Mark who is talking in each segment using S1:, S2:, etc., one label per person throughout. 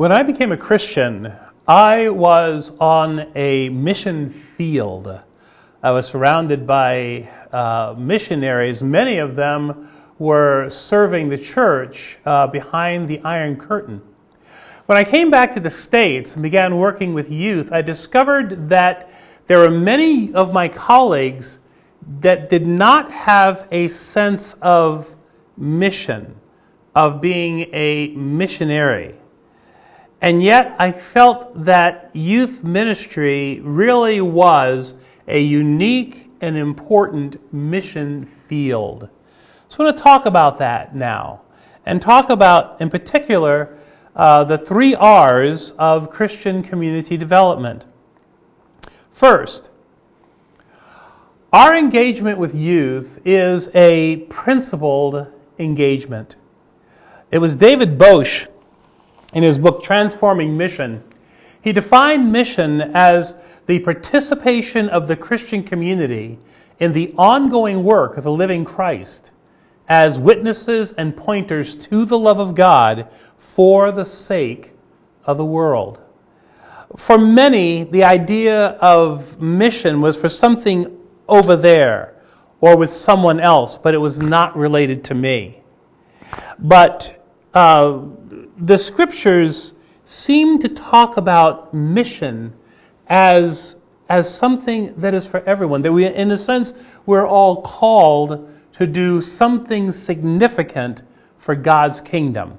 S1: When I became a Christian, I was on a mission field. I was surrounded by missionaries. Many of them were serving the church behind the Iron Curtain. When I came back to the States and began working with youth, I discovered that there were many of my colleagues that did not have a sense of mission, of being a missionary. And yet I felt that youth ministry really was a unique and important mission field. So I want to talk about that now, and talk about, in particular, the 3 R's of Christian community development. First, our engagement with youth is a principled engagement. It was David Bosch, in his book Transforming Mission, he defined mission as the participation of the Christian community in the ongoing work of the living Christ as witnesses and pointers to the love of God for the sake of the world. For many, the idea of mission was for something over there or with someone else, but it was not related to me. But the Scriptures seem to talk about mission as something that is for everyone. That we, in a sense, we're all called to do something significant for God's kingdom.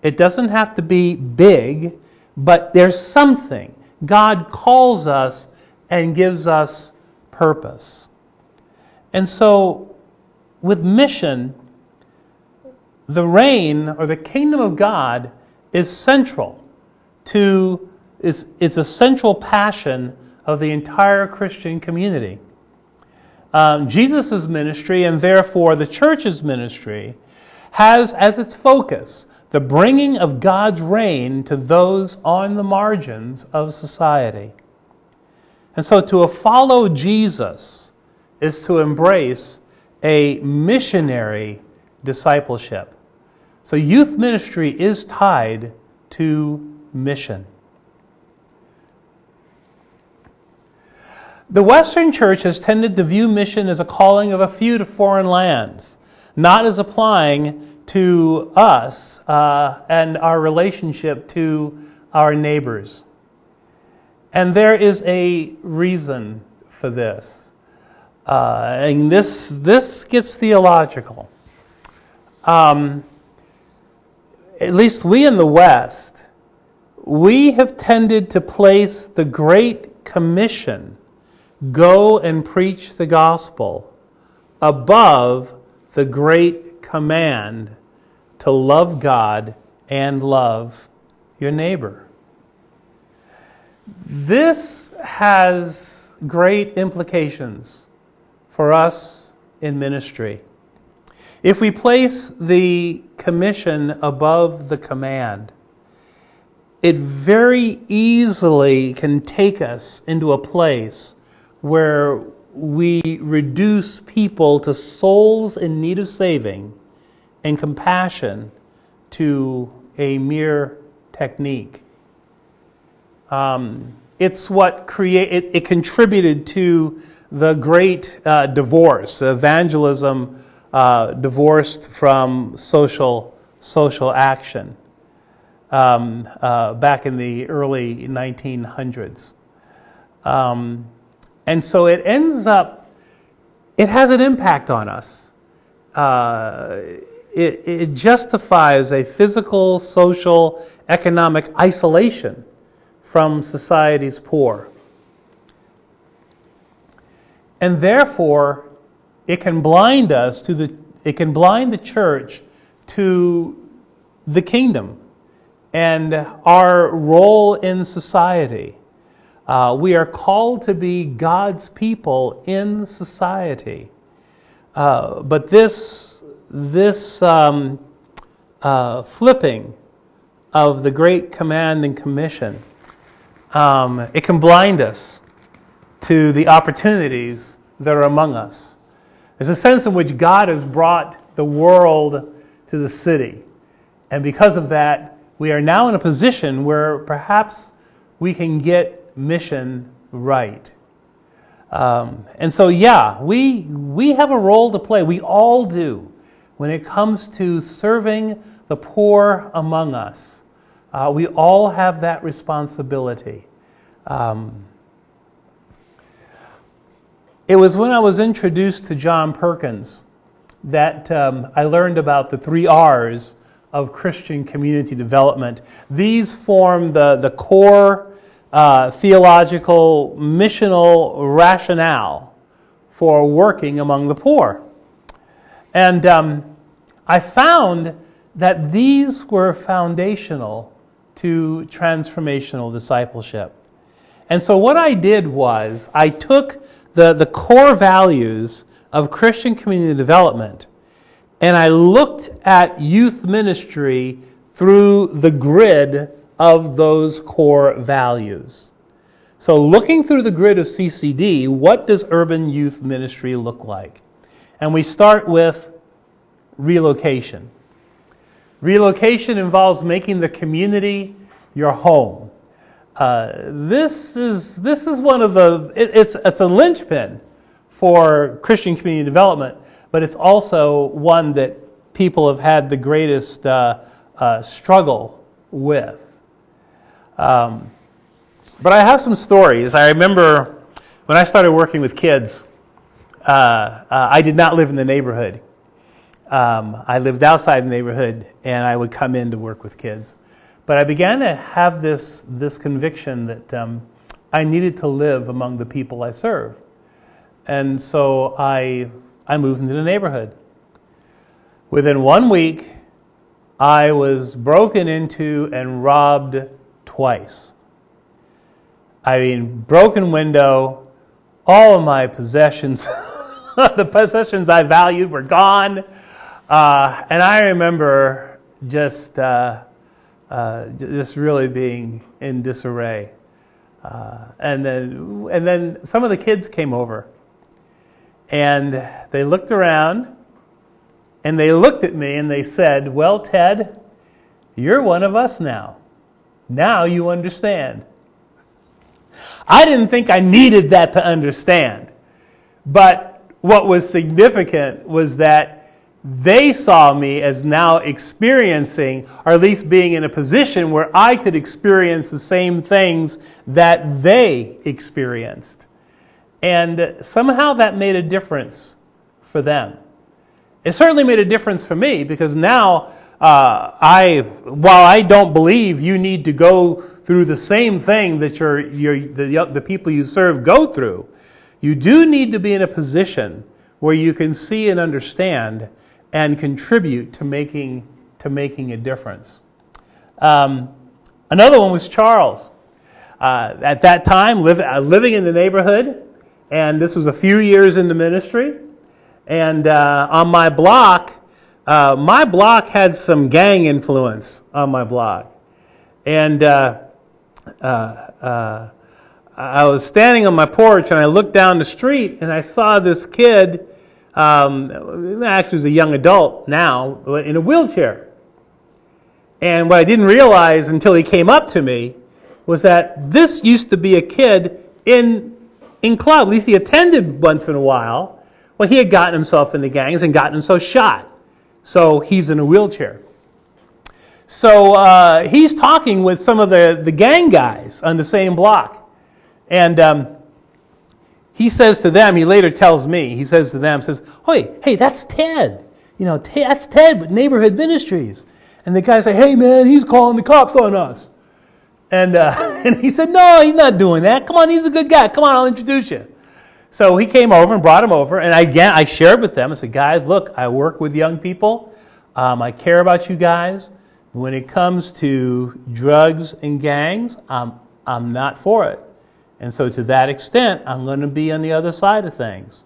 S1: It doesn't have to be big, but there's something. God calls us and gives us purpose. And so, with mission, the reign or the kingdom of God is central to, it's a central passion of the entire Christian community. Jesus' ministry, and therefore the church's ministry, has as its focus the bringing of God's reign to those on the margins of society. And so to follow Jesus is to embrace a missionary discipleship. So youth ministry is tied to mission. The Western Church has tended to view mission as a calling of a few to foreign lands, not as applying to us and our relationship to our neighbors. And there is a reason for this. And this gets theological. At least we in the West, we have tended to place the Great Commission, go and preach the gospel, above the Great Command to love God and love your neighbor. This has great implications for us in ministry. If we place the commission above the command, it very easily can take us into a place where we reduce people to souls in need of saving and compassion to a mere technique. It's what it contributed to the great divorce, evangelism divorced from social action back in the early 1900s. And so it ends up, it has an impact on us. It justifies a physical, social, economic isolation from society's poor. And therefore, it can blind us it can blind the church to the kingdom and our role in society. We are called to be God's people in society. But this flipping of the great command and commission, it can blind us to the opportunities that are among us. There's a sense in which God has brought the world to the city. And because of that, we are now in a position where perhaps we can get mission right. And so, yeah, we have a role to play. We all do when it comes to serving the poor among us. We all have that responsibility. It was when I was introduced to John Perkins that I learned about the 3 R's of Christian community development. These form the core theological, missional rationale for working among the poor. And I found that these were foundational to transformational discipleship. And so what I did was I took the core values of Christian community development and I looked at youth ministry through the grid of those core values. So looking through the grid of CCD, what does urban youth ministry look like? And we start with relocation. Relocation involves making the community your home. This is one of the it's a linchpin for Christian community development, but it's also one that people have had the greatest struggle with. But I have some stories. I remember when I started working with kids, I did not live in the neighborhood. I lived outside the neighborhood, and I would come in to work with kids. But I began to have this conviction that I needed to live among the people I serve. And so I moved into the neighborhood. Within 1 week, I was broken into and robbed twice. I mean, broken window, all of my possessions, the possessions I valued were gone. And I remember just really being in disarray. And then some of the kids came over. And they looked around, and they looked at me, and they said, "Well, Ted, you're one of us now. Now you understand." I didn't think I needed that to understand. But what was significant was that they saw me as now experiencing, or at least being in a position where I could experience the same things that they experienced. And somehow that made a difference for them. It certainly made a difference for me, because now while I don't believe you need to go through the same thing that the people you serve go through, you do need to be in a position where you can see and understand and contribute to making a difference. Another one was Charles. At that time, living in the neighborhood, and this was a few years into ministry. And on my block had some gang influence on my block. And I was standing on my porch, and I looked down the street, and I saw this kid, actually was a young adult now, in a wheelchair. And what I didn't realize until he came up to me was that this used to be a kid in club. At least he attended once in a while. Well, he had gotten himself into gangs and gotten himself shot. So he's in a wheelchair. So he's talking with some of the gang guys on the same block. And he says to them, he later tells me, he says to them, hey, that's Ted. That's Ted with Neighborhood Ministries. And the guys say, "Hey, man, he's calling the cops on us." And he said, "No, he's not doing that. Come on, he's a good guy. Come on, I'll introduce you." So he came over and brought him over. And again, I shared with them. I said, "Guys, look, I work with young people. I care about you guys. When it comes to drugs and gangs, I'm not for it. And so to that extent, I'm going to be on the other side of things."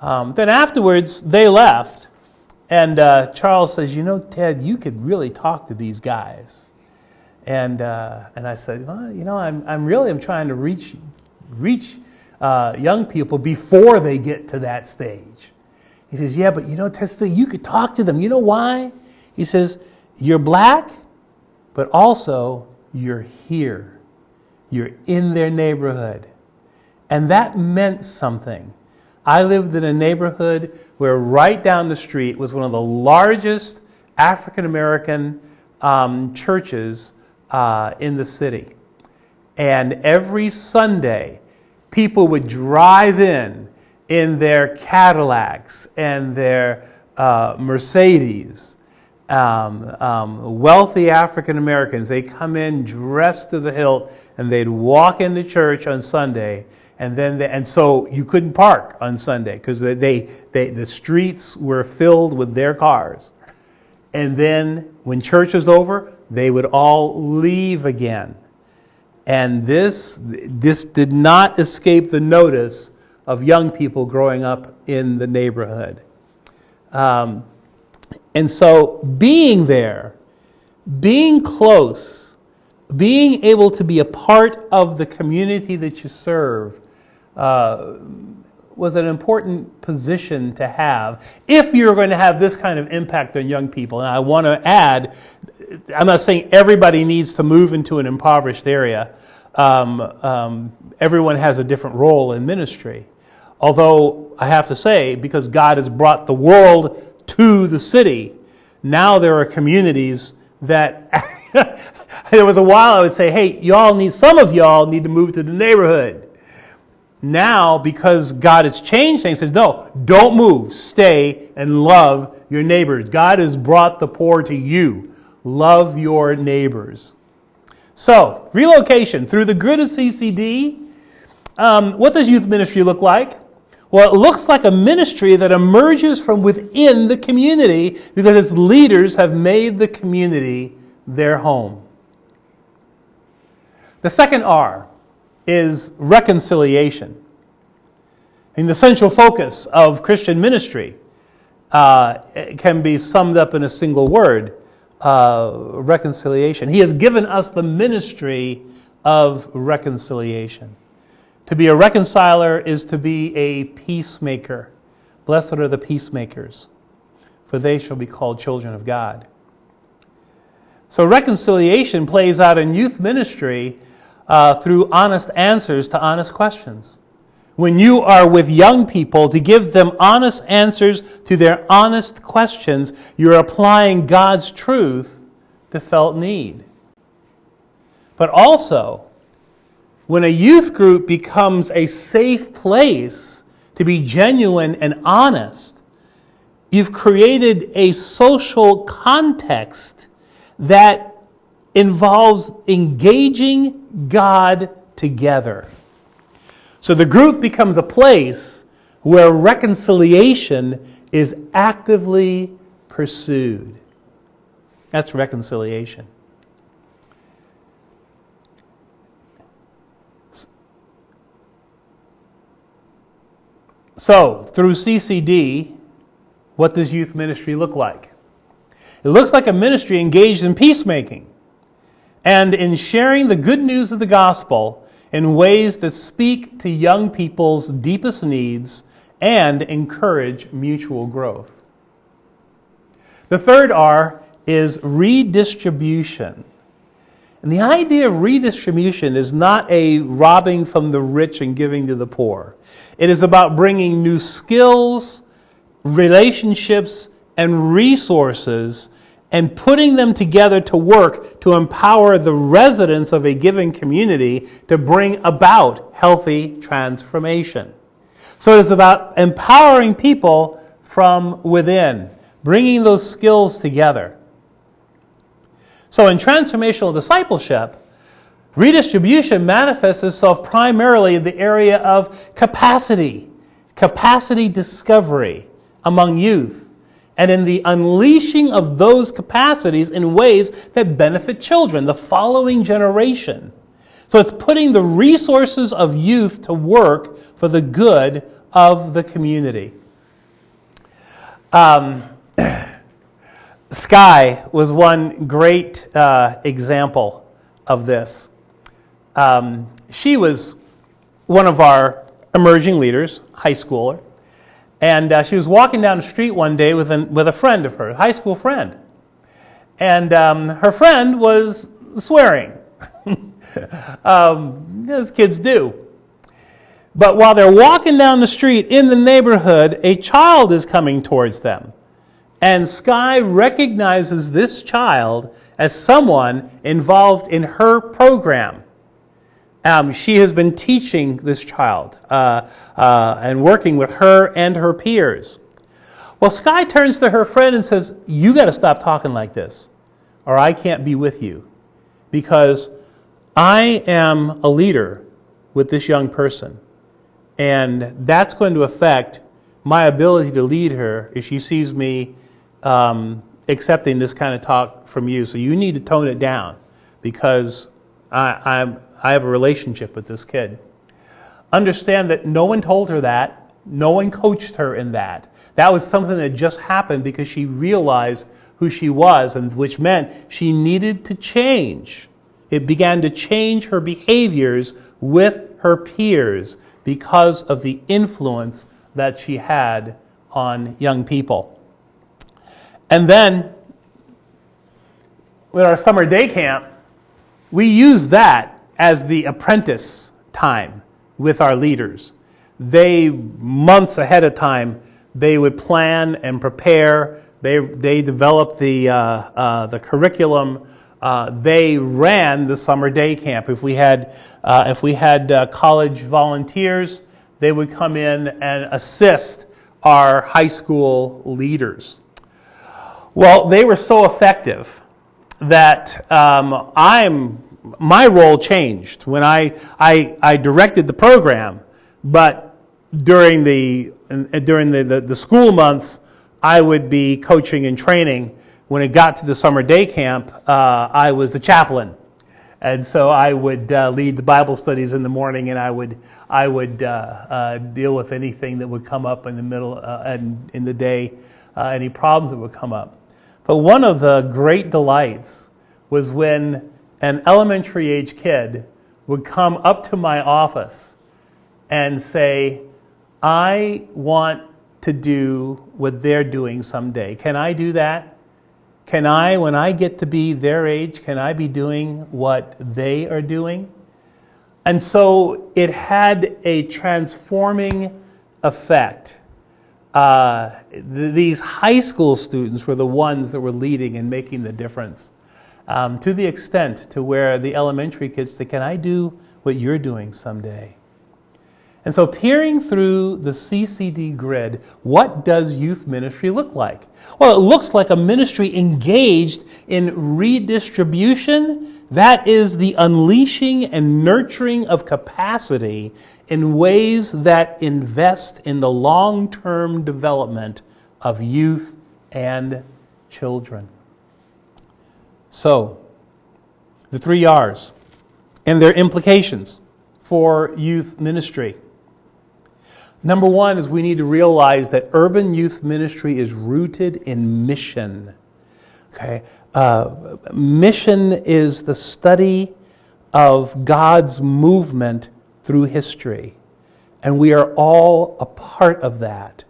S1: Then afterwards, they left. And Charles says, "Ted, you could really talk to these guys." And I said, "Well, I'm trying to reach young people before they get to that stage." He says, "Yeah, but Ted, you could talk to them. You know why?" He says, "You're black, but also you're here. You're in their neighborhood. And that meant something. I lived in a neighborhood where right down the street was one of the largest African American churches in the city. And every Sunday, people would drive in their Cadillacs and their Mercedes. Wealthy African Americans, they come in dressed to the hilt, and they'd walk into church on Sunday, and so you couldn't park on Sunday because the streets were filled with their cars. And then when church was over, they would all leave again. And this did not escape the notice of young people growing up in the neighborhood. And so being there, being close, being able to be a part of the community that you serve was an important position to have if you're going to have this kind of impact on young people. And I want to add, I'm not saying everybody needs to move into an impoverished area. Everyone has a different role in ministry. Although I have to say, because God has brought the world to the city, now there are communities that there was a while I would say, hey, some of y'all need to move to the neighborhood. Now, because God has changed things, says, no, don't move, stay and love your neighbors. God has brought the poor to you. Love your neighbors. So, relocation through the grid of CCD. What does youth ministry look like? Well, it looks like a ministry that emerges from within the community because its leaders have made the community their home. The second R is reconciliation. And the central focus of Christian ministry can be summed up in a single word, reconciliation. He has given us the ministry of reconciliation. To be a reconciler is to be a peacemaker. Blessed are the peacemakers, for they shall be called children of God. So reconciliation plays out in youth ministry through honest answers to honest questions. When you are with young people to give them honest answers to their honest questions, you're applying God's truth to felt need. But also, when a youth group becomes a safe place to be genuine and honest, you've created a social context that involves engaging God together. So the group becomes a place where reconciliation is actively pursued. That's reconciliation. So, through CCD, what does youth ministry look like? It looks like a ministry engaged in peacemaking and in sharing the good news of the gospel in ways that speak to young people's deepest needs and encourage mutual growth. The third R is redistribution. And the idea of redistribution is not a robbing from the rich and giving to the poor. It is about bringing new skills, relationships, and resources and putting them together to work to empower the residents of a given community to bring about healthy transformation. So it's about empowering people from within, bringing those skills together. So in transformational discipleship, redistribution manifests itself primarily in the area of capacity discovery among youth, and in the unleashing of those capacities in ways that benefit children, the following generation. So it's putting the resources of youth to work for the good of the community. Sky was one great example of this. She was one of our emerging leaders, high schooler, and she was walking down the street one day with a friend of hers, high school friend. And her friend was swearing, as kids do. But while they're walking down the street in the neighborhood, a child is coming towards them. And Sky recognizes this child as someone involved in her program. She has been teaching this child and working with her and her peers. Well, Sky turns to her friend and says, "You got to stop talking like this, or I can't be with you, because I am a leader with this young person, and that's going to affect my ability to lead her if she sees me accepting this kind of talk from you. So you need to tone it down, because I have a relationship with this kid." Understand that no one told her that. No one coached her in that. That was something that just happened because she realized who she was, and which meant she needed to change. It began to change her behaviors with her peers because of the influence that she had on young people. And then, with our summer day camp, we use that as the apprentice time with our leaders. They, months ahead of time, they would plan and prepare. They developed the curriculum. They ran the summer day camp. If we had college volunteers, they would come in and assist our high school leaders. Well, they were so effective that my role changed when I directed the program. But during the school months, I would be coaching and training. When it got to the summer day camp, I was the chaplain, and so I would lead the Bible studies in the morning, and I would deal with anything that would come up in the middle and in the day, any problems that would come up. But one of the great delights was when an elementary age kid would come up to my office and say, "I want to do what they're doing someday. Can I do that? Can I, when I get to be their age, can I be doing what they are doing?" And so it had a transforming effect. These high school students were the ones that were leading and making the difference, to the extent to where the elementary kids said, "Can I do what you're doing someday?" And so peering through the CCD grid, what does youth ministry look like? Well, it looks like a ministry engaged in redistribution. That is the unleashing and nurturing of capacity in ways that invest in the long-term development of youth and children. So, the 3 R's and their implications for youth ministry. Number one is we need to realize that urban youth ministry is rooted in mission. Okay, mission is the study of God's movement through history, and we are all a part of that.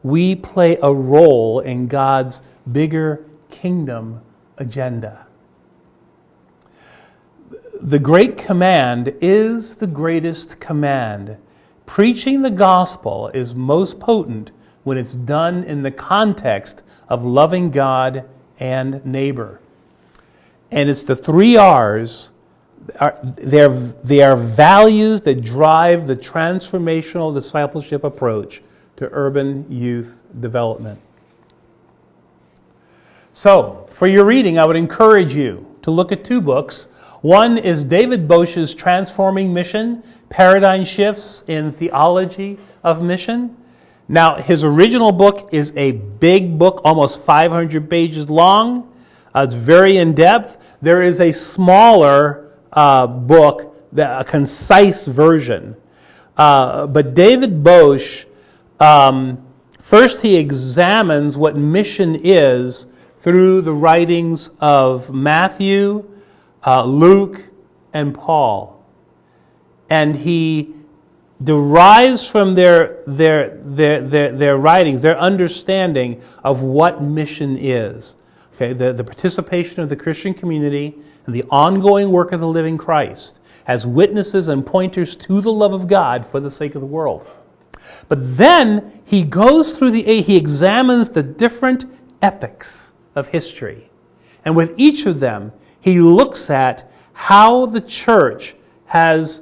S1: We play a role in God's bigger kingdom agenda. The Great Command is the greatest command. Preaching the gospel is most potent when it's done in the context of loving God and neighbor. And it's the 3 R's. They are values that drive the transformational discipleship approach to urban youth development. So, for your reading, I would encourage you to look at 2 books. One is David Bosch's Transforming Mission, Paradigm Shifts in Theology of Mission. Now, his original book is a big book, almost 500 pages long. It's very in-depth. There is a smaller book, a concise version. But David Bosch, first he examines what mission is through the writings of Matthew, Luke, and Paul. And he derives from their writings, their understanding of what mission is. Okay, the participation of the Christian community and the ongoing work of the living Christ as witnesses and pointers to the love of God for the sake of the world. But then he goes through he examines the different epochs of history. And with each of them, he looks at how the church has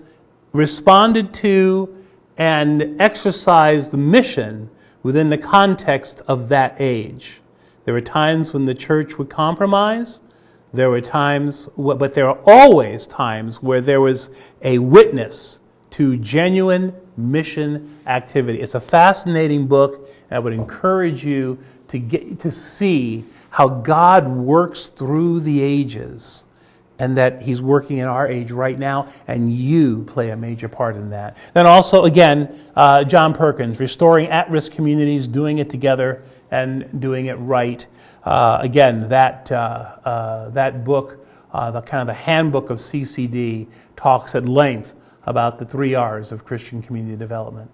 S1: responded to and exercised the mission within the context of that age. There were times when the church would compromise. There were times, but there are always times where there was a witness to genuine mission activity. It's a fascinating book, and I would encourage you to get to see how God works through the ages, and that He's working in our age right now, and you play a major part in that. Then also, again, John Perkins, Restoring At-Risk Communities, doing it together and doing it right. Again, that book, the kind of the handbook of CCD, talks at length about the 3 R's of Christian community development.